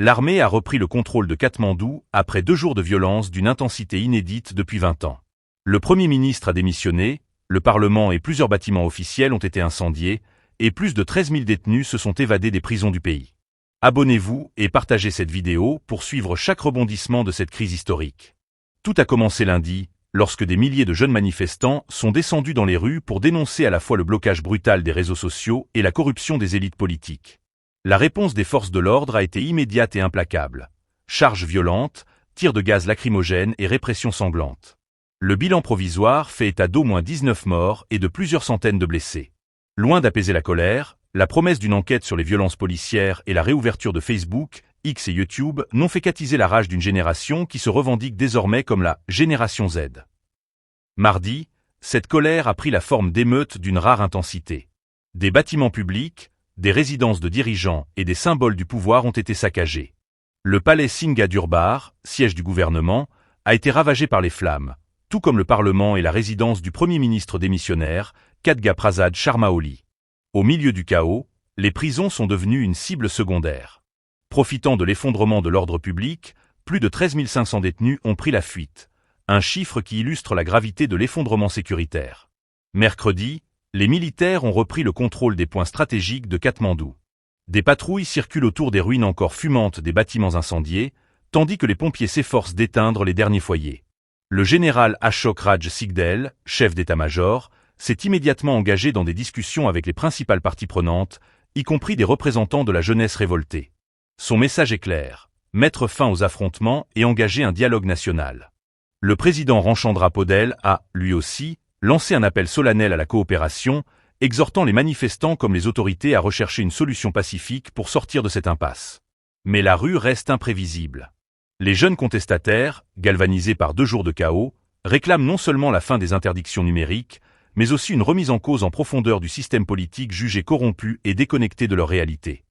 L'armée a repris le contrôle de Katmandou après 2 jours de violence d'une intensité inédite depuis 20 ans. Le Premier ministre a démissionné, le Parlement et plusieurs bâtiments officiels ont été incendiés, et plus de 13 000 détenus se sont évadés des prisons du pays. Abonnez-vous et partagez cette vidéo pour suivre chaque rebondissement de cette crise historique. Tout a commencé lundi, lorsque des milliers de jeunes manifestants sont descendus dans les rues pour dénoncer à la fois le blocage brutal des réseaux sociaux et la corruption des élites politiques. La réponse des forces de l'ordre a été immédiate et implacable. Charges violentes, tirs de gaz lacrymogènes et répression sanglante. Le bilan provisoire fait état d'au moins 19 morts et de plusieurs centaines de blessés. Loin d'apaiser la colère, la promesse d'une enquête sur les violences policières et la réouverture de Facebook, X et YouTube n'ont fait qu'attiser la rage d'une génération qui se revendique désormais comme la « Génération Z ». Mardi, cette colère a pris la forme d'émeutes d'une rare intensité. Des bâtiments publics, des résidences de dirigeants et des symboles du pouvoir ont été saccagés. Le palais Singha Durbar, siège du gouvernement, a été ravagé par les flammes, tout comme le Parlement et la résidence du Premier ministre démissionnaire, Khadga Prasad Sharma Oli. Au milieu du chaos, les prisons sont devenues une cible secondaire. Profitant de l'effondrement de l'ordre public, plus de 13 500 détenus ont pris la fuite, un chiffre qui illustre la gravité de l'effondrement sécuritaire. Mercredi, les militaires ont repris le contrôle des points stratégiques de Katmandou. Des patrouilles circulent autour des ruines encore fumantes des bâtiments incendiés, tandis que les pompiers s'efforcent d'éteindre les derniers foyers. Le général Ashok Raj Sigdel, chef d'état-major, s'est immédiatement engagé dans des discussions avec les principales parties prenantes, y compris des représentants de la jeunesse révoltée. Son message est clair, mettre fin aux affrontements et engager un dialogue national. Le président Ramchandra Podel a, lui aussi, lancé un appel solennel à la coopération, exhortant les manifestants comme les autorités à rechercher une solution pacifique pour sortir de cette impasse. Mais la rue reste imprévisible. Les jeunes contestataires, galvanisés par 2 jours de chaos, réclament non seulement la fin des interdictions numériques, mais aussi une remise en cause en profondeur du système politique jugé corrompu et déconnecté de leur réalité.